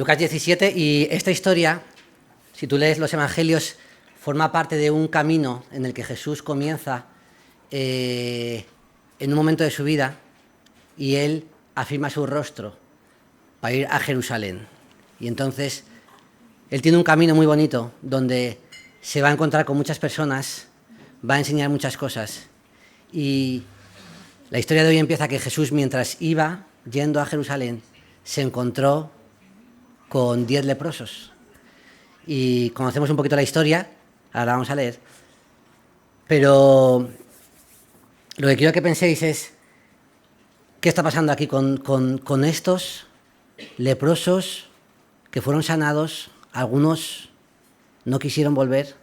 Lucas 17, y esta historia, si tú lees los evangelios, forma parte de un camino en el que Jesús comienza en un momento de su vida y él afirma su rostro para ir a Jerusalén. Y entonces él tiene un camino muy bonito donde se va a encontrar con muchas personas, va a enseñar muchas cosas. Y la historia de hoy empieza que Jesús, mientras iba yendo a Jerusalén, se encontró con 10 leprosos. Y conocemos un poquito la historia, ahora la vamos a leer. Pero lo que quiero que penséis es, ¿qué está pasando aquí con estos leprosos que fueron sanados? Algunos no quisieron volver,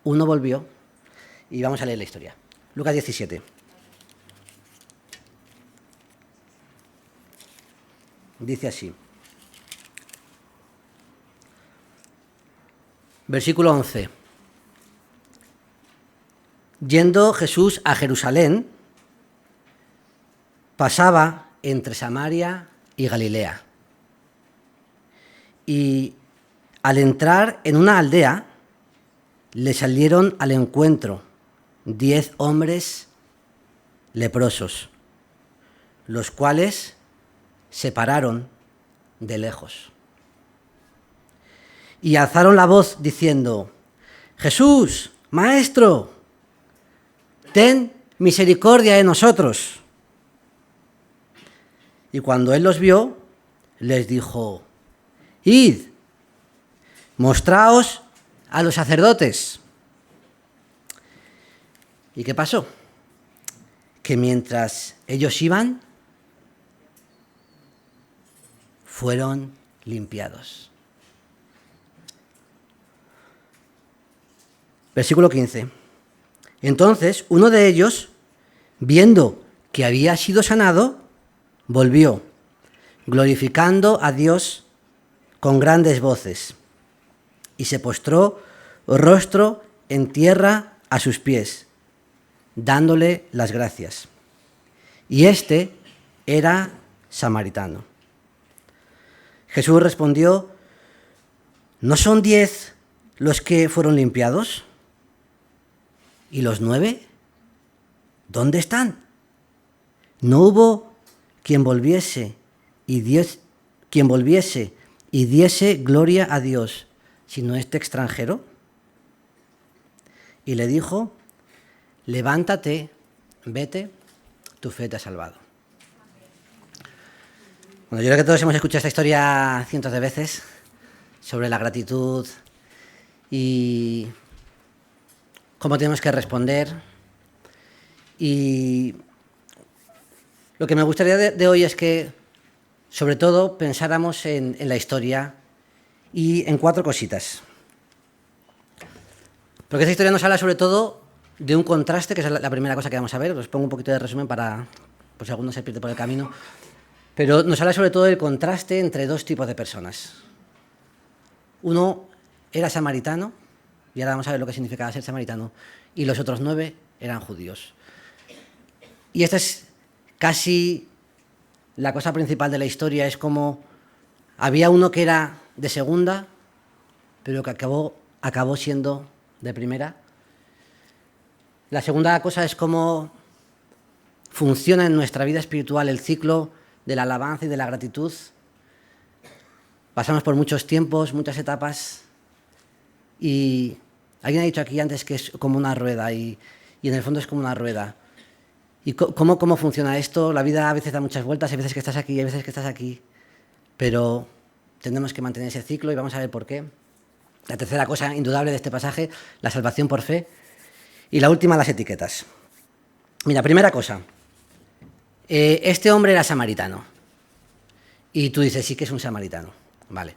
uno volvió, y vamos a leer la historia. Lucas 17. Dice así. Versículo 11. Yendo Jesús a Jerusalén, pasaba entre Samaria y Galilea. Y al entrar en una aldea, le salieron al encuentro 10 hombres leprosos, los cuales se pararon de lejos. Y alzaron la voz diciendo: Jesús, Maestro, ten misericordia de nosotros. Y cuando él los vio, les dijo: Id, mostraos a los sacerdotes. ¿Y qué pasó? Que mientras ellos iban, fueron limpiados. Versículo 15. Entonces uno de ellos, viendo que había sido sanado, volvió, glorificando a Dios con grandes voces, y se postró rostro en tierra a sus pies, dándole las gracias. Y este era samaritano. Jesús respondió: ¿no son 10 los que fueron limpiados? ¿Y los 9? ¿Dónde están? ¿No hubo quien volviese y diese gloria a Dios, sino este extranjero? Y le dijo: levántate, vete, tu fe te ha salvado. Bueno, yo creo que todos hemos escuchado esta historia cientos de veces sobre la gratitud y cómo tenemos que responder. Y lo que me gustaría de hoy es que, sobre todo, pensáramos en la historia y en 4 cositas. Porque esta historia nos habla sobre todo de un contraste, que es la primera cosa que vamos a ver. Os pongo un poquito de resumen para, por si alguno se pierde por el camino. Pero nos habla sobre todo del contraste entre 2 tipos de personas. Uno era samaritano, y ahora vamos a ver lo que significaba ser samaritano, y los otros 9 eran judíos. Y esta es casi la cosa principal de la historia, es como había uno que era de segunda, pero que acabó siendo de primera. La segunda cosa es cómo funciona en nuestra vida espiritual el ciclo de la alabanza y de la gratitud. Pasamos por muchos tiempos, muchas etapas, y alguien ha dicho aquí antes que es como una rueda, y en el fondo es como una rueda. ¿Y cómo funciona esto? La vida a veces da muchas vueltas, hay veces que estás aquí, hay veces que estás aquí, pero tenemos que mantener ese ciclo y vamos a ver por qué. La tercera cosa indudable de este pasaje, la salvación por fe. Y la última, las etiquetas. Mira, primera cosa, este hombre era samaritano. Y tú dices, sí que es un samaritano. Vale.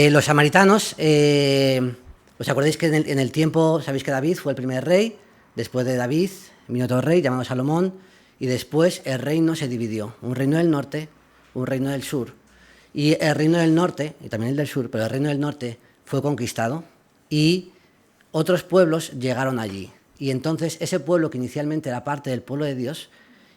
Los samaritanos, ¿os acordáis que en el tiempo, sabéis que David fue el primer rey? Después de David vino otro rey llamado Salomón, y después el reino se dividió. Un reino del norte, un reino del sur. Y el reino del norte, y también el del sur, pero el reino del norte fue conquistado y otros pueblos llegaron allí. Y entonces ese pueblo que inicialmente era parte del pueblo de Dios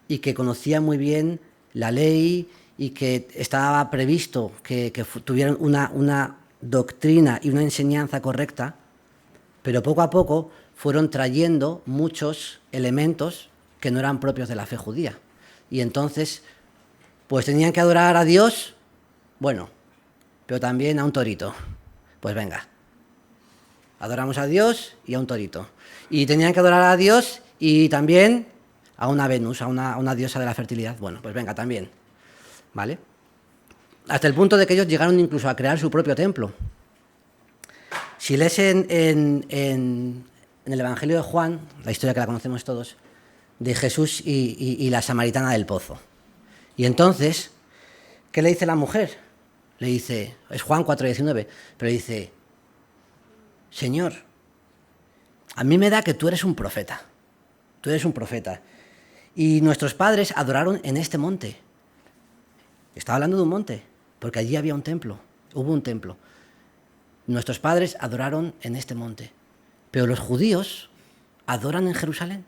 y que conocía muy bien la ley y que estaba previsto que tuvieran una doctrina y una enseñanza correcta, pero poco a poco fueron trayendo muchos elementos que no eran propios de la fe judía. Y entonces, pues tenían que adorar a Dios, bueno, pero también a un torito. Pues venga, adoramos a Dios y a un torito. Y tenían que adorar a Dios y también a una Venus, a una diosa de la fertilidad. Bueno, pues venga, también. ¿Vale? Hasta el punto de que ellos llegaron incluso a crear su propio templo. Si lees en el Evangelio de Juan, la historia que la conocemos todos, de Jesús y la samaritana del pozo. Y entonces, ¿qué le dice la mujer? Le dice, es Juan 4:19, pero le dice, Señor, a mí me da que tú eres un profeta. Tú eres un profeta. Y nuestros padres adoraron en este monte. Estaba hablando de un monte, porque allí había un templo, hubo un templo. Nuestros padres adoraron en este monte, pero los judíos adoran en Jerusalén.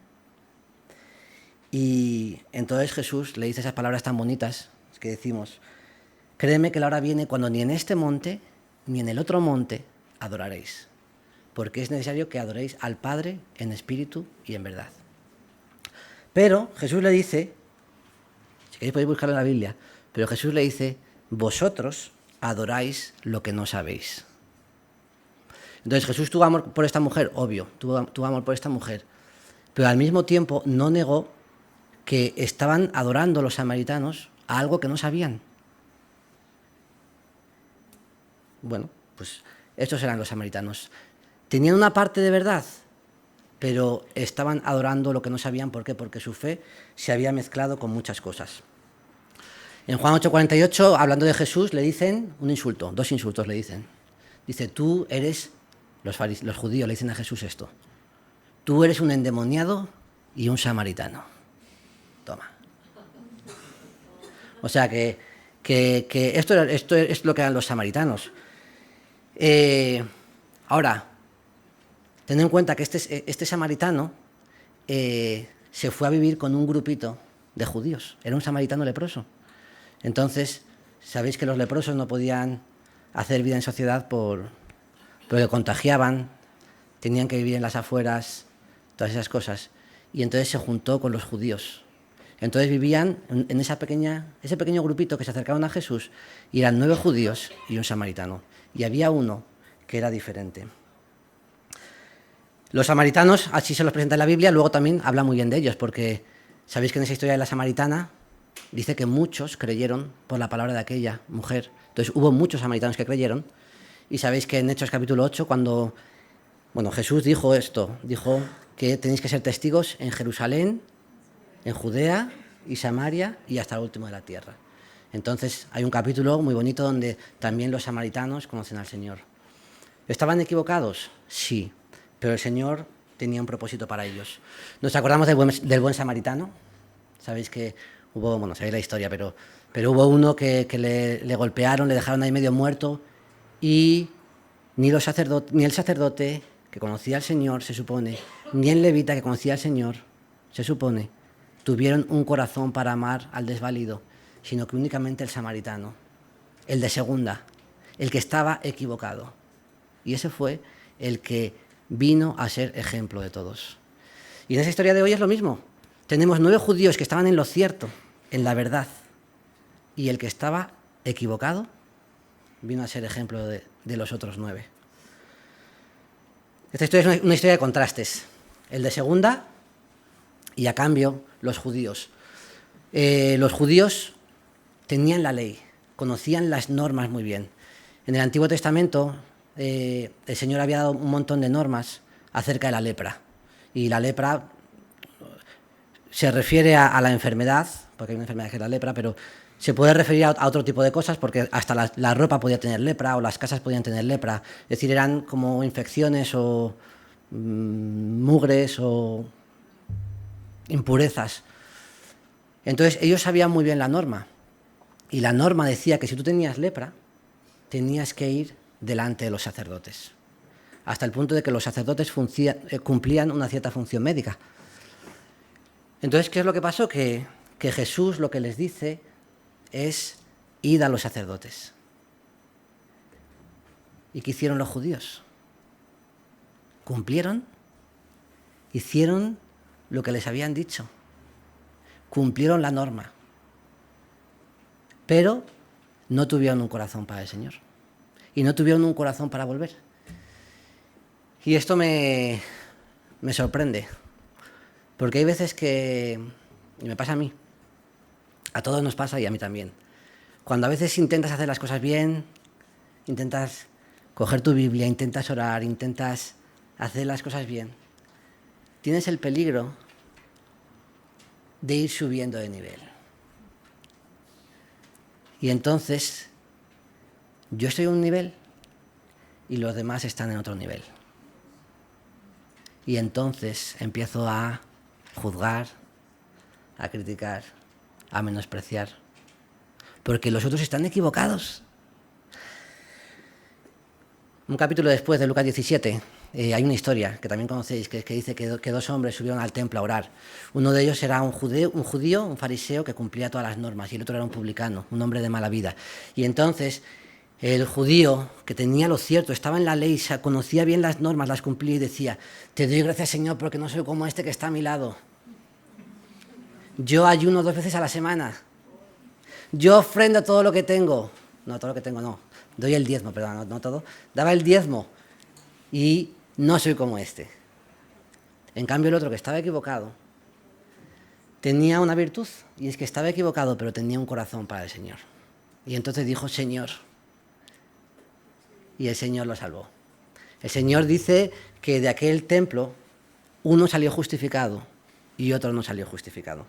Y entonces Jesús le dice esas palabras tan bonitas que decimos, créeme que la hora viene cuando ni en este monte ni en el otro monte adoraréis, porque es necesario que adoréis al Padre en espíritu y en verdad. Pero Jesús le dice, si queréis podéis buscarlo en la Biblia, pero Jesús le dice, vosotros adoráis lo que no sabéis. Entonces Jesús tuvo amor por esta mujer, obvio, tuvo amor por esta mujer, pero al mismo tiempo no negó que estaban adorando los samaritanos a algo que no sabían. Bueno, pues estos eran los samaritanos. Tenían una parte de verdad, pero estaban adorando lo que no sabían. ¿Por qué? Porque su fe se había mezclado con muchas cosas. En Juan 8:48, hablando de Jesús, le dicen un insulto, 2 insultos le dicen. Dice, tú eres, los judíos le dicen a Jesús esto, tú eres un endemoniado y un samaritano. Toma. O sea que esto es lo que eran los samaritanos. Ahora, ten en cuenta que este samaritano se fue a vivir con un grupito de judíos. Era un samaritano leproso. Entonces, sabéis que los leprosos no podían hacer vida en sociedad porque contagiaban, tenían que vivir en las afueras, todas esas cosas. Y entonces se juntó con los judíos. Entonces vivían en ese pequeño grupito que se acercaron a Jesús, y eran 9 judíos y un samaritano. Y había uno que era diferente. Los samaritanos, así se los presenta en la Biblia, luego también habla muy bien de ellos, porque sabéis que en esa historia de la samaritana dice que muchos creyeron por la palabra de aquella mujer. Entonces hubo muchos samaritanos que creyeron, y sabéis que en Hechos capítulo 8, cuando Jesús dijo esto, dijo que tenéis que ser testigos en Jerusalén, en Judea y Samaria y hasta el último de la tierra. Entonces hay un capítulo muy bonito donde también los samaritanos conocen al Señor. ¿Estaban equivocados? Sí, pero el Señor tenía un propósito para ellos. ¿Nos acordamos del buen samaritano? Sabéis que hubo, sabéis la historia, pero hubo uno que le golpearon, le dejaron ahí medio muerto, y ni el sacerdote que conocía al Señor, se supone, ni el levita que conocía al Señor, se supone, tuvieron un corazón para amar al desvalido, sino que únicamente el samaritano, el de segunda, el que estaba equivocado. Y ese fue el que vino a ser ejemplo de todos. Y en esa historia de hoy es lo mismo. Tenemos 9 judíos que estaban en lo cierto, en la verdad, y el que estaba equivocado vino a ser ejemplo de los otros 9. Esta historia es una historia de contrastes. El de segunda y, a cambio, los judíos. Los judíos tenían la ley, conocían las normas muy bien. En el Antiguo Testamento el Señor había dado un montón de normas acerca de la lepra. Y la lepra se refiere a la enfermedad, porque hay una enfermedad que es la lepra, pero se puede referir a otro tipo de cosas, porque hasta la ropa podía tener lepra, o las casas podían tener lepra. Es decir, eran como infecciones o mugres o impurezas. Entonces ellos sabían muy bien la norma, y la norma decía que si tú tenías lepra, tenías que ir delante de los sacerdotes, hasta el punto de que los sacerdotes cumplían una cierta función médica. Entonces, ¿qué es lo que pasó? Que Jesús lo que les dice es id a los sacerdotes. ¿Y qué hicieron los judíos? Cumplieron, hicieron lo que les habían dicho, cumplieron la norma, pero no tuvieron un corazón para el Señor y no tuvieron un corazón para volver. Y esto me sorprende, porque hay veces que, y me pasa a mí, a todos nos pasa y a mí también, cuando a veces intentas hacer las cosas bien, intentas coger tu Biblia, intentas orar, intentas hacer las cosas bien, tienes el peligro de ir subiendo de nivel. Y entonces yo estoy en un nivel y los demás están en otro nivel. Y entonces empiezo a juzgar, a criticar, a menospreciar, porque los otros están equivocados. Un capítulo después de Lucas 17, hay una historia que también conocéis, que dice que dos hombres subieron al templo a orar. Uno de ellos era un judío, un fariseo que cumplía todas las normas, y el otro era un publicano, un hombre de mala vida. Y entonces el judío, que tenía lo cierto, estaba en la ley, conocía bien las normas, las cumplía y decía: te doy gracias, Señor, porque no soy como este que está a mi lado. Yo ayuno 2 veces a la semana. Yo ofrendo todo lo que tengo. No, todo lo que tengo no. Doy el diezmo, perdón, no todo. Daba el diezmo y no soy como este. En cambio, el otro, que estaba equivocado, tenía una virtud, y es que estaba equivocado, pero tenía un corazón para el Señor. Y entonces dijo: Señor. Y el Señor lo salvó. El Señor dice que de aquel templo uno salió justificado y otro no salió justificado.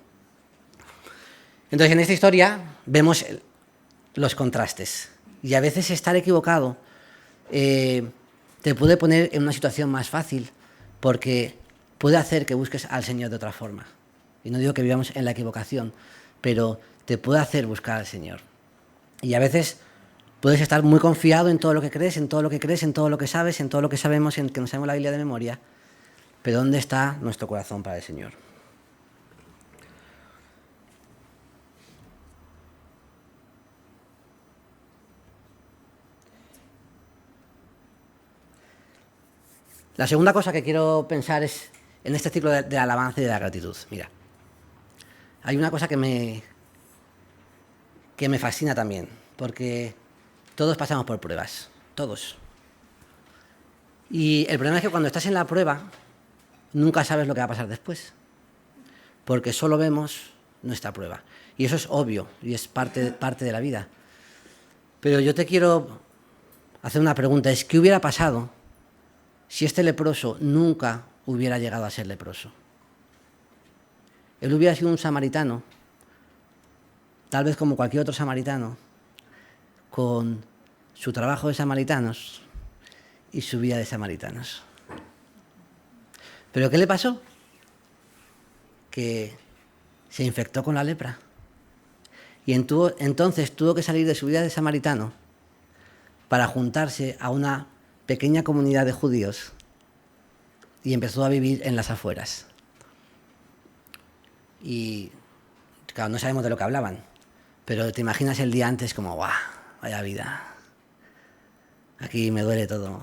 Entonces, en esta historia vemos los contrastes. Y a veces estar equivocado te puede poner en una situación más fácil, porque puede hacer que busques al Señor de otra forma. Y no digo que vivamos en la equivocación, pero te puede hacer buscar al Señor. Y a veces puedes estar muy confiado en todo lo que crees, en todo lo que crees, en todo lo que sabes, en todo lo que sabemos, en que nos sabemos la Biblia de memoria. Pero ¿dónde está nuestro corazón para el Señor? La segunda cosa que quiero pensar es en este ciclo de la alabanza y de la gratitud. Mira, hay una cosa que me fascina también, porque todos pasamos por pruebas, todos. Y el problema es que cuando estás en la prueba, nunca sabes lo que va a pasar después, porque solo vemos nuestra prueba. Y eso es obvio, y es parte de la vida. Pero yo te quiero hacer una pregunta, es ¿qué hubiera pasado si este leproso nunca hubiera llegado a ser leproso? Él hubiera sido un samaritano, tal vez como cualquier otro samaritano, con su trabajo de samaritanos y su vida de samaritanos. ¿Pero qué le pasó? Que se infectó con la lepra. Y entonces tuvo que salir de su vida de samaritano para juntarse a una pequeña comunidad de judíos y empezó a vivir en las afueras. Y claro, no sabemos de lo que hablaban, pero te imaginas el día antes como: ¡guau! Vaya vida. Aquí me duele todo.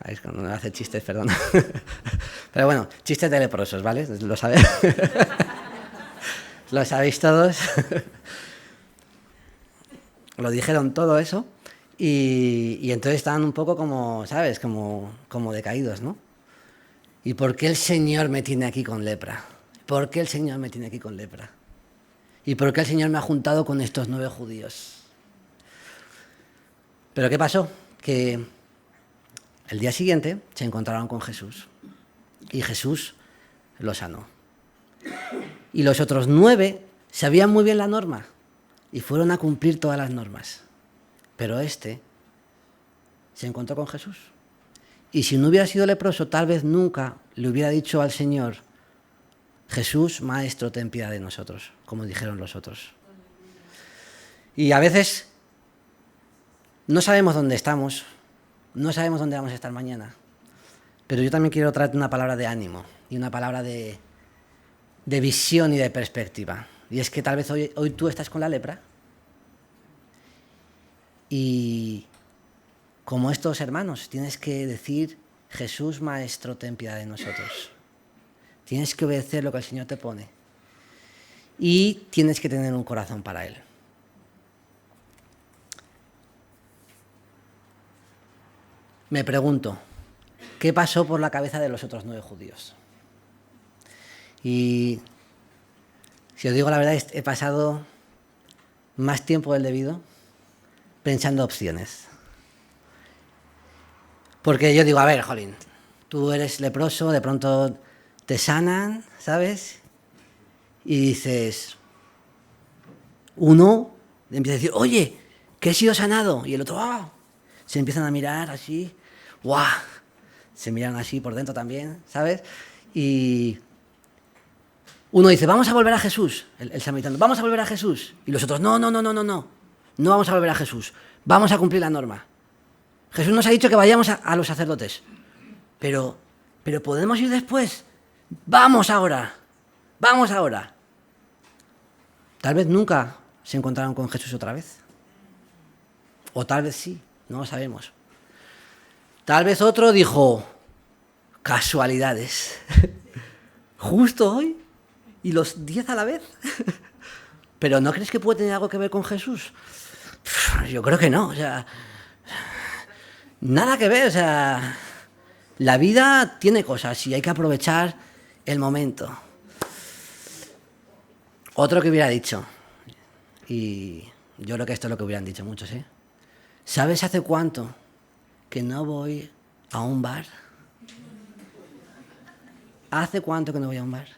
Es cuando me hace chistes, perdón. Pero bueno, chistes de leprosos, ¿vale? Lo sabéis. Lo sabéis todos. Lo dijeron todo eso. Y entonces estaban un poco como, ¿sabes? Como decaídos, ¿no? ¿Y por qué el Señor me tiene aquí con lepra? ¿Por qué el Señor me tiene aquí con lepra? ¿Y por qué el Señor me ha juntado con estos 9 judíos? ¿Pero qué pasó? Que el día siguiente se encontraron con Jesús y Jesús los sanó. Y los otros 9 sabían muy bien la norma y fueron a cumplir todas las normas. Pero este se encontró con Jesús. Y si no hubiera sido leproso, tal vez nunca le hubiera dicho al Señor: Jesús, Maestro, ten piedad de nosotros, como dijeron los otros. Y a veces no sabemos dónde estamos, no sabemos dónde vamos a estar mañana. Pero yo también quiero traerte una palabra de ánimo y una palabra de visión y de perspectiva. Y es que tal vez hoy tú estás con la lepra y como estos hermanos tienes que decir: Jesús, Maestro, ten piedad de nosotros. Tienes que obedecer lo que el Señor te pone y tienes que tener un corazón para Él. Me pregunto, ¿qué pasó por la cabeza de los otros 9 judíos? Y si os digo la verdad, he pasado más tiempo del debido pensando opciones. Porque yo digo, a ver, jolín, tú eres leproso, de pronto te sanan, ¿sabes? Y dices, uno empieza a decir, oye, que he sido sanado. Y el otro, ¡ah! Se empiezan a mirar así, ¡guau! Se miran así por dentro también, ¿sabes? Y uno dice, vamos a volver a Jesús, el samaritano, vamos a volver a Jesús. Y los otros, no vamos a volver a Jesús, vamos a cumplir la norma. Jesús nos ha dicho que vayamos a los sacerdotes, pero ¿podemos ir después? Vamos ahora. Tal vez nunca se encontraron con Jesús otra vez. O tal vez sí, no lo sabemos. Tal vez otro dijo, casualidades. Justo hoy y los 10 a la vez. ¿Pero no crees que puede tener algo que ver con Jesús? Yo creo que no, o sea, nada que ver, o sea, la vida tiene cosas y hay que aprovechar el momento. Otro que hubiera dicho, y yo creo que esto es lo que hubieran dicho muchos, ¿eh? ¿Sabes hace cuánto que no voy a un bar? ¿Hace cuánto que no voy a un bar?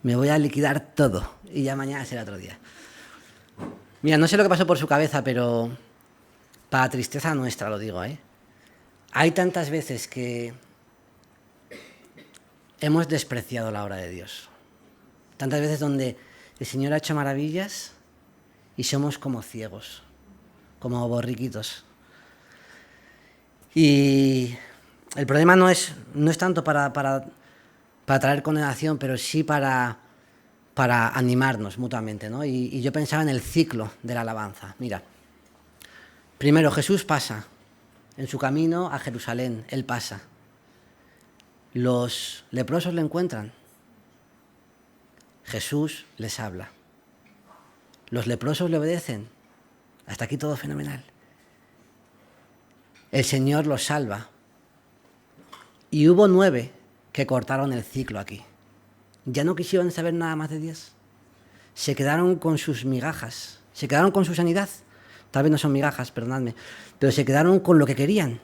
Me voy a liquidar todo y ya mañana será otro día. Mira, no sé lo que pasó por su cabeza, pero para tristeza nuestra lo digo, ¿eh? Hay tantas veces que hemos despreciado la obra de Dios. Tantas veces donde el Señor ha hecho maravillas y somos como ciegos, como borriquitos. Y el problema no es tanto para traer condenación, pero sí para animarnos mutuamente, ¿no? Y yo pensaba en el ciclo de la alabanza. Mira, primero Jesús pasa en su camino a Jerusalén, Él pasa. Los leprosos le encuentran. Jesús les habla. Los leprosos le obedecen. Hasta aquí todo fenomenal. El Señor los salva. Y hubo 9 que cortaron el ciclo aquí. Ya no quisieron saber nada más de Dios. Se quedaron con sus migajas. Se quedaron con su sanidad. Tal vez no son migajas, perdonadme. Pero se quedaron con lo que querían.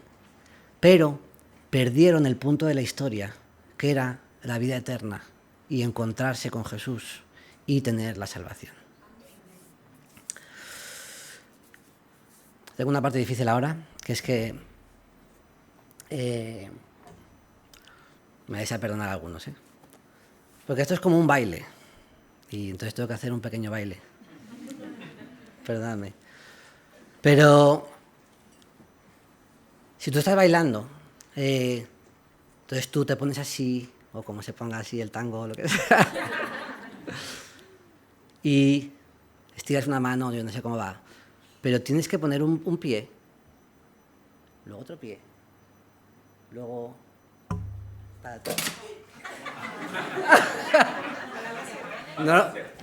Pero perdieron el punto de la historia, que era la vida eterna y encontrarse con Jesús y tener la salvación. Tengo una parte difícil ahora, que es que me vais a perdonar a algunos, ¿eh? Porque esto es como un baile y entonces tengo que hacer un pequeño baile. Perdóname. Pero si tú estás bailando, entonces tú te pones así, o como se ponga así el tango o lo que sea, y estiras una mano, yo no sé cómo va, pero tienes que poner un pie, luego otro pie, luego para atrás.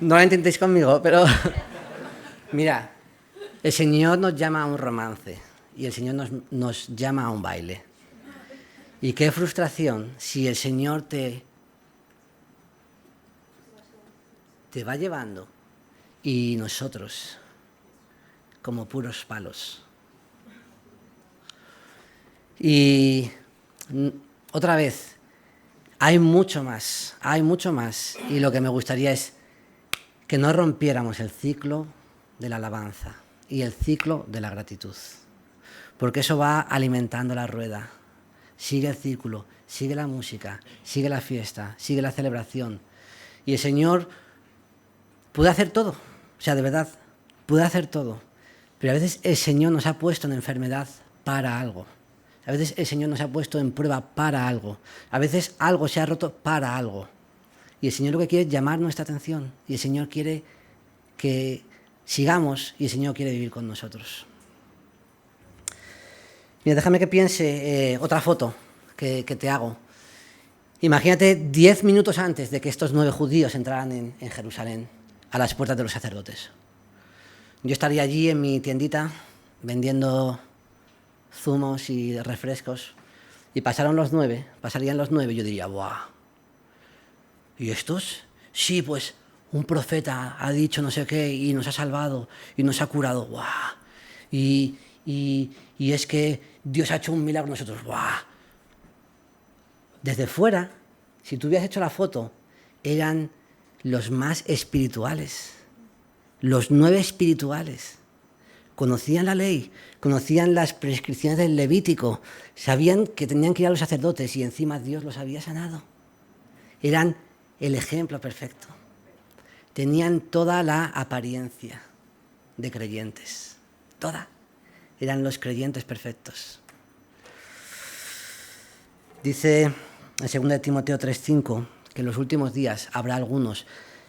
No lo intentéis conmigo, pero mira, el Señor nos llama a un romance y el Señor nos llama a un baile. Y qué frustración si el Señor te va llevando y nosotros como puros palos. Y otra vez, hay mucho más. Y lo que me gustaría es que no rompiéramos el ciclo de la alabanza y el ciclo de la gratitud. Porque eso va alimentando la rueda. Sigue el círculo, sigue la música, sigue la fiesta, sigue la celebración. Y el Señor puede hacer todo. O sea, de verdad, puede hacer todo. Pero a veces el Señor nos ha puesto en enfermedad para algo. A veces el Señor nos ha puesto en prueba para algo. A veces algo se ha roto para algo. Y el Señor lo que quiere es llamar nuestra atención. Y el Señor quiere que sigamos y el Señor quiere vivir con nosotros. Mira, déjame que piense otra foto que te hago. Imagínate 10 minutos antes de que estos 9 judíos entraran en Jerusalén, a las puertas de los sacerdotes. Yo estaría allí en mi tiendita vendiendo zumos y refrescos y pasarían los 9 y yo diría, ¡buah! ¿Y estos? Sí, pues un profeta ha dicho no sé qué y nos ha salvado y nos ha curado, ¡buah! Y es que Dios ha hecho un milagro en nosotros, ¡buah! Desde fuera, si tú hubieras hecho la foto, eran los más espirituales, los 9 espirituales. Conocían la ley, conocían las prescripciones del Levítico, sabían que tenían que ir a los sacerdotes y encima Dios los había sanado. Eran el ejemplo perfecto. Tenían toda la apariencia de creyentes, toda. Eran los creyentes perfectos. Dice en 2 Timoteo 3:5 que en los últimos días habrá algunos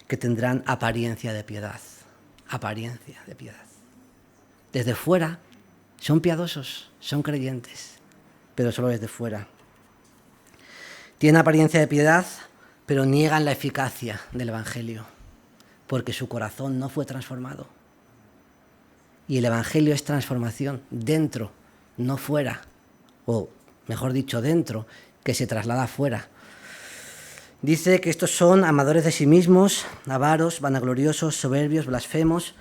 que tendrán apariencia de piedad. Apariencia de piedad. Desde fuera son piadosos, son creyentes, pero solo desde fuera. Tienen apariencia de piedad, pero niegan la eficacia del Evangelio, porque su corazón no fue transformado. Y el Evangelio es transformación dentro, no fuera, o mejor dicho, dentro, que se traslada afuera. Dice que estos son amadores de sí mismos, avaros, vanagloriosos, soberbios, blasfemos,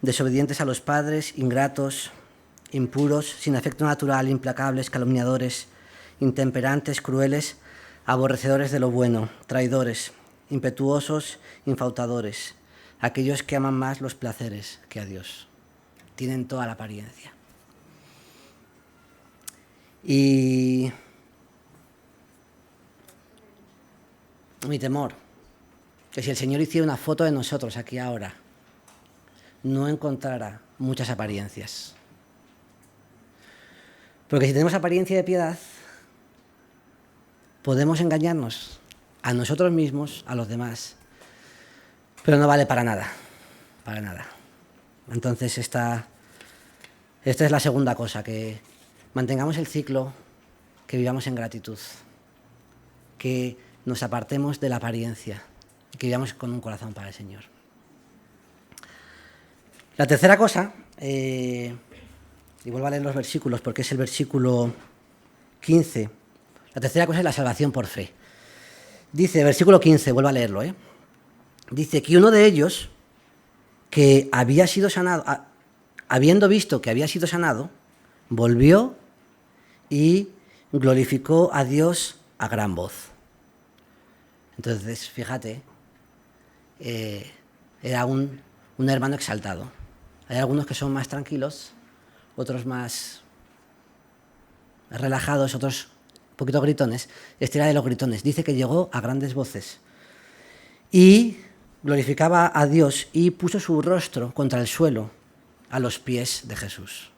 desobedientes a los padres, ingratos, impuros, sin afecto natural, implacables, calumniadores, intemperantes, crueles, aborrecedores de lo bueno, traidores, impetuosos, infautadores, aquellos que aman más los placeres que a Dios. Tienen toda la apariencia. Y mi temor, que si el Señor hiciera una foto de nosotros aquí ahora, no encontrará muchas apariencias. Porque si tenemos apariencia de piedad, podemos engañarnos a nosotros mismos, a los demás, pero no vale para nada, para nada. Entonces esta es la segunda cosa, que mantengamos el ciclo, que vivamos en gratitud, que nos apartemos de la apariencia y que vivamos con un corazón para el Señor. La tercera cosa, y vuelvo a leer los versículos porque es el versículo 15. La tercera cosa es la salvación por fe. Dice, versículo 15, vuelvo a leerlo, Dice que uno de ellos, que había sido sanado, habiendo visto que había sido sanado, volvió y glorificó a Dios a gran voz. Entonces, fíjate, era un hermano exaltado. Hay algunos que son más tranquilos, otros más relajados, otros un poquito gritones. Este era de los gritones. Dice que llegó a grandes voces y glorificaba a Dios y puso su rostro contra el suelo a los pies de Jesús.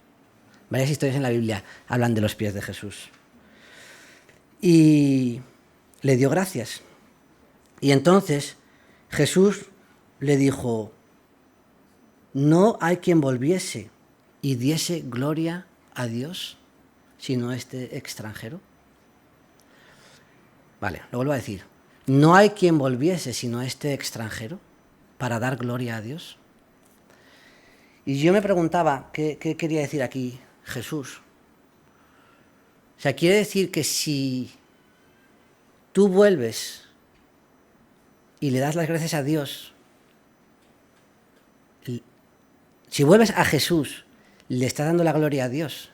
Varias historias en la Biblia hablan de los pies de Jesús. Y le dio gracias. Y entonces Jesús le dijo, no hay quien volviese y diese gloria a Dios, sino este extranjero. Vale, lo vuelvo a decir. No hay quien volviese sino este extranjero para dar gloria a Dios. Y yo me preguntaba, ¿qué quería decir aquí Jesús? O sea, quiere decir que si tú vuelves y le das las gracias a Dios, si vuelves a Jesús, le estás dando la gloria a Dios.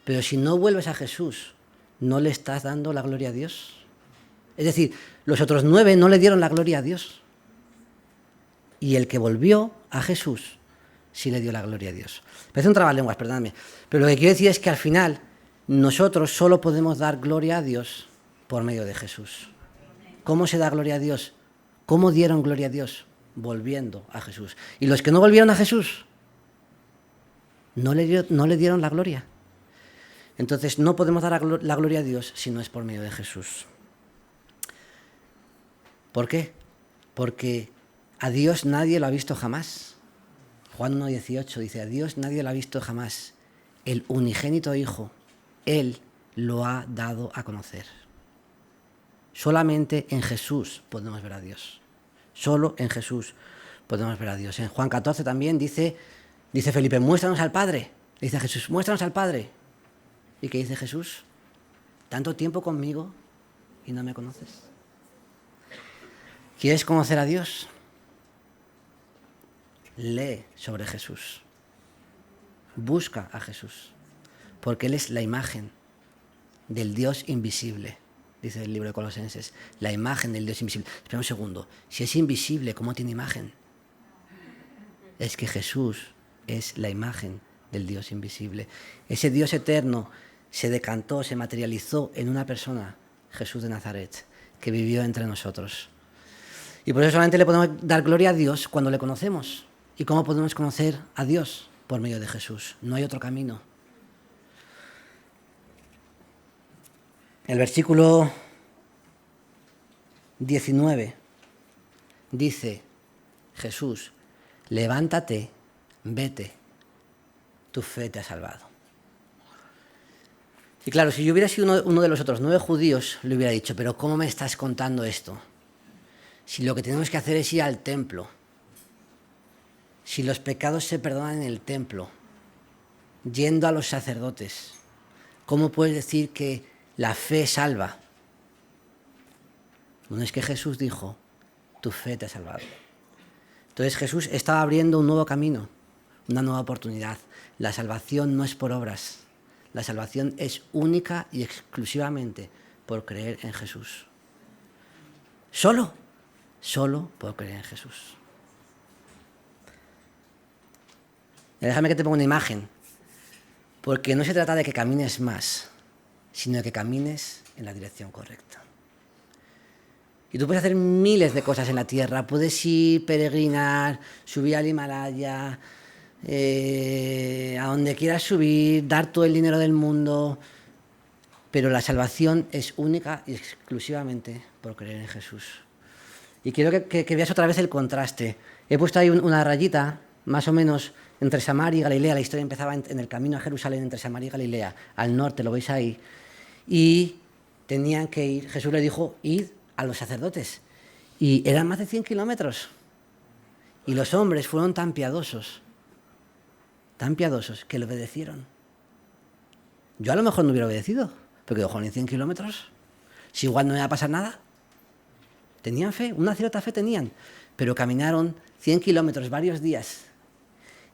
Pero si no vuelves a Jesús, ¿no le estás dando la gloria a Dios? Es decir, los otros 9 no le dieron la gloria a Dios. Y el que volvió a Jesús sí le dio la gloria a Dios. Parece un trabalenguas, perdóname. Pero lo que quiero decir es que al final nosotros solo podemos dar gloria a Dios por medio de Jesús. ¿Cómo se da gloria a Dios? ¿Cómo dieron gloria a Dios? Volviendo a Jesús. Y los que no volvieron a Jesús no le dieron la gloria. Entonces no podemos dar la gloria a Dios si no es por medio de Jesús. ¿Por qué? Porque a Dios nadie lo ha visto jamás. Juan 1,18 dice, a Dios nadie lo ha visto jamás. El unigénito Hijo, Él lo ha dado a conocer. Solamente en Jesús podemos ver a Dios. Solo en Jesús podemos ver a Dios. En Juan 14 también dice Felipe, muéstranos al Padre. Dice Jesús, muéstranos al Padre. ¿Y qué dice Jesús? ¿Tanto tiempo conmigo y no me conoces? ¿Quieres conocer a Dios? Lee sobre Jesús. Busca a Jesús. Porque Él es la imagen del Dios invisible, dice el libro de Colosenses. La imagen del Dios invisible. Espera un segundo. Si es invisible, ¿cómo tiene imagen? Es que Jesús es la imagen del Dios invisible. Ese Dios eterno se decantó, se materializó en una persona, Jesús de Nazaret, que vivió entre nosotros. Y por eso solamente le podemos dar gloria a Dios cuando le conocemos. ¿Y cómo podemos conocer a Dios? Por medio de Jesús. No hay otro camino. El versículo 19 dice, Jesús, levántate, vete, tu fe te ha salvado. Y claro, si yo hubiera sido uno de los otros 9 judíos, le hubiera dicho, pero ¿cómo me estás contando esto? Si lo que tenemos que hacer es ir al templo, si los pecados se perdonan en el templo, yendo a los sacerdotes, ¿cómo puedes decir que la fe salva? Bueno, es que Jesús dijo, tu fe te ha salvado. Entonces Jesús estaba abriendo un nuevo camino, una nueva oportunidad. La salvación no es por obras, la salvación es única y exclusivamente por creer en Jesús. Solo por creer en Jesús. Déjame que te ponga una imagen, porque no se trata de que camines más, sino de que camines en la dirección correcta. Y tú puedes hacer miles de cosas en la tierra, puedes ir, peregrinar, subir al Himalaya, a donde quieras subir, dar todo el dinero del mundo, pero la salvación es única y exclusivamente por creer en Jesús. Y quiero que veas otra vez el contraste. He puesto ahí una rayita, más o menos, entre Samaria y Galilea. La historia empezaba en el camino a Jerusalén entre Samaria y Galilea, al norte, lo veis ahí. Y tenían que ir, Jesús le dijo, id a los sacerdotes. Y eran más de 100 kilómetros. Y los hombres fueron tan piadosos, que le obedecieron. Yo a lo mejor no hubiera obedecido, porque digo, en 100 kilómetros, si igual no me va a pasar nada. Tenían fe, una cierta fe tenían, pero caminaron 100 kilómetros varios días.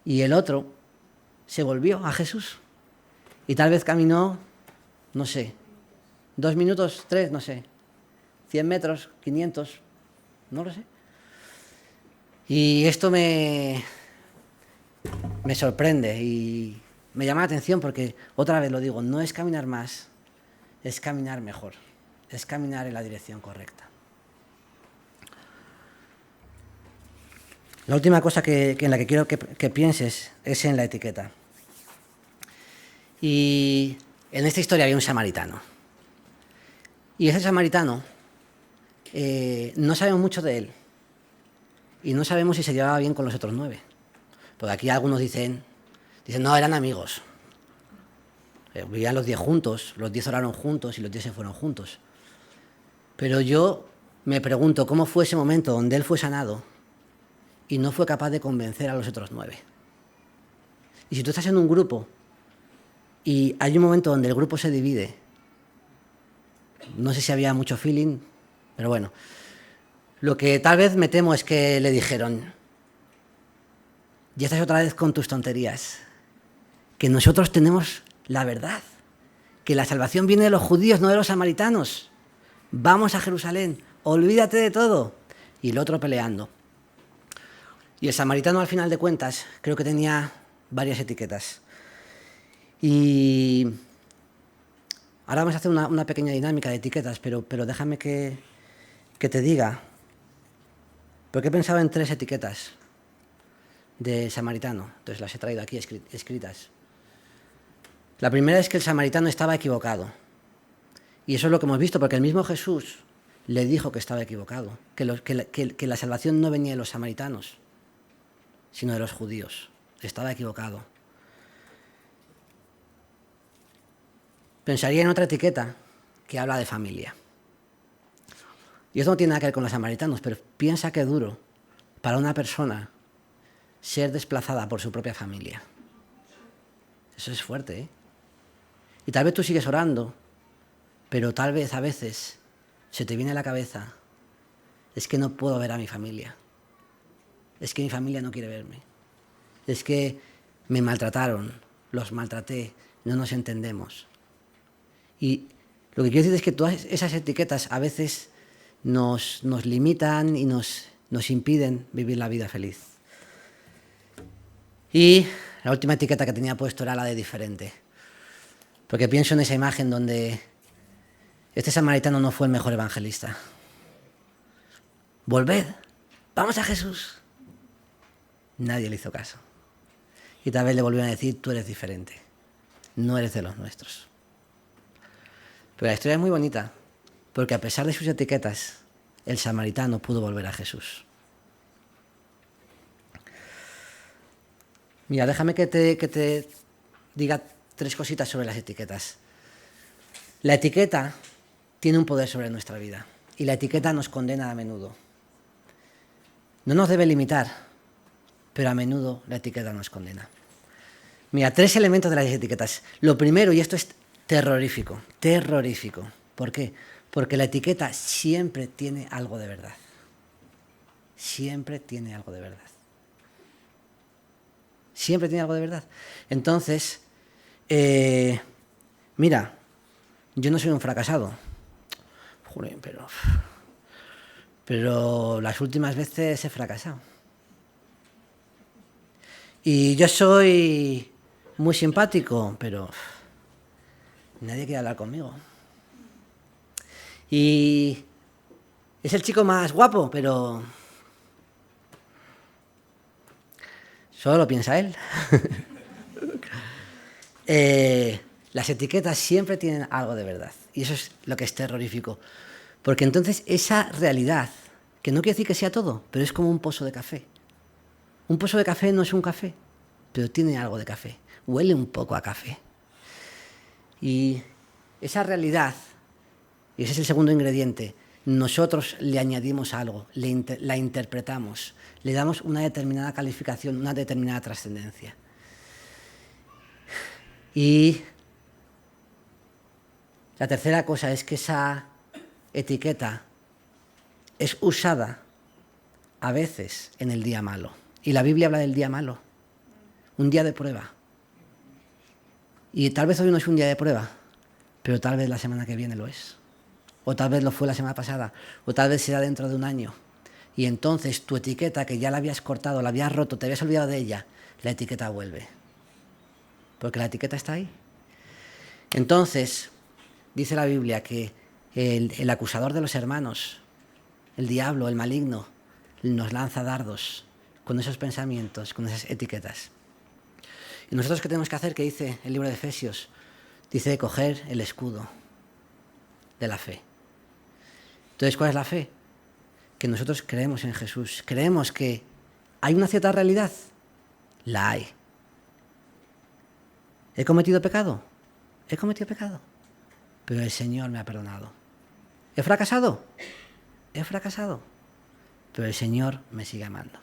Y el otro se volvió a Jesús. Y tal vez caminó, no sé, 2 minutos, 3, no sé, 100 metros, 500, no lo sé. Y esto me sorprende y me llama la atención porque, otra vez lo digo, no es caminar más, es caminar mejor, es caminar en la dirección correcta. La última cosa en la que quiero que pienses es en la etiqueta. Y en esta historia había un samaritano. Y ese samaritano, no sabemos mucho de él. Y no sabemos si se llevaba bien con los otros 9. Porque aquí algunos dicen, no, eran amigos. Vivían los 10 juntos, los 10 oraron juntos y los 10 se fueron juntos. Pero yo me pregunto cómo fue ese momento donde él fue sanado y no fue capaz de convencer a los otros 9. Y si tú estás en un grupo y hay un momento donde el grupo se divide, no sé si había mucho feeling, pero bueno, lo que tal vez me temo es que le dijeron, ya estás otra vez con tus tonterías, que nosotros tenemos la verdad, que la salvación viene de los judíos, no de los samaritanos. Vamos a Jerusalén, olvídate de todo. Y el otro peleando. Y el samaritano, al final de cuentas, creo que tenía varias etiquetas. Y ahora vamos a hacer una pequeña dinámica de etiquetas, pero déjame que te diga, porque he pensado en 3 etiquetas de samaritano. Entonces las he traído aquí escritas. La primera es que el samaritano estaba equivocado. Y eso es lo que hemos visto, porque el mismo Jesús le dijo que estaba equivocado, que la salvación no venía de los samaritanos, sino de los judíos. Estaba equivocado. Pensaría en otra etiqueta que habla de familia. Y esto no tiene nada que ver con los samaritanos, pero piensa qué duro para una persona ser desplazada por su propia familia. Eso es fuerte, ¿eh? Y tal vez tú sigues orando, pero tal vez a veces se te viene a la cabeza, es que no puedo ver a mi familia. Es que mi familia no quiere verme. Es que me maltrataron, los maltraté, no nos entendemos. Y lo que quiero decir es que todas esas etiquetas a veces nos limitan y nos impiden vivir la vida feliz. Y la última etiqueta que tenía puesto era la de diferente. Porque pienso en esa imagen donde este samaritano no fue el mejor evangelista. Volved, vamos a Jesús. Nadie le hizo caso. Y tal vez le volvieron a decir, tú eres diferente, no eres de los nuestros. Pero la historia es muy bonita, porque a pesar de sus etiquetas, el samaritano pudo volver a Jesús. Mira, déjame que te diga 3 cositas sobre las etiquetas. La etiqueta tiene un poder sobre nuestra vida y la etiqueta nos condena a menudo. No nos debe limitar, pero a menudo la etiqueta nos condena. Mira, 3 elementos de las etiquetas. Lo primero, y esto es terrorífico. ¿Por qué? Porque la etiqueta siempre tiene algo de verdad. Siempre tiene algo de verdad. Siempre tiene algo de verdad. Entonces, mira, yo no soy un fracasado. Joder, pero las últimas veces he fracasado. Y yo soy muy simpático, pero nadie quiere hablar conmigo. Y es el chico más guapo, pero solo lo piensa él. Las etiquetas siempre tienen algo de verdad. Y eso es lo que es terrorífico. Porque entonces esa realidad, que no quiere decir que sea todo, pero es como un pozo de café. Un pozo de café no es un café, pero tiene algo de café. Huele un poco a café. Y esa realidad, y ese es el segundo ingrediente, nosotros le añadimos algo, la interpretamos, le damos una determinada calificación, una determinada trascendencia. Y la tercera cosa es que esa etiqueta es usada a veces en el día malo. Y la Biblia habla del día malo, un día de prueba. Y tal vez hoy no es un día de prueba, pero tal vez la semana que viene lo es. O tal vez lo fue la semana pasada, o tal vez será dentro de un año. Y entonces tu etiqueta, que ya la habías cortado, la habías roto, te habías olvidado de ella, la etiqueta vuelve. Porque la etiqueta está ahí. Entonces, dice la Biblia que el acusador de los hermanos, el diablo, el maligno, nos lanza dardos con esos pensamientos, con esas etiquetas. ¿Y nosotros qué tenemos que hacer? ¿Qué dice el libro de Efesios? Dice coger el escudo de la fe. Entonces, ¿cuál es la fe? Que nosotros creemos en Jesús. Creemos que hay una cierta realidad. La hay. ¿He cometido pecado? He cometido pecado. Pero el Señor me ha perdonado. ¿He fracasado? He fracasado. Pero el Señor me sigue amando.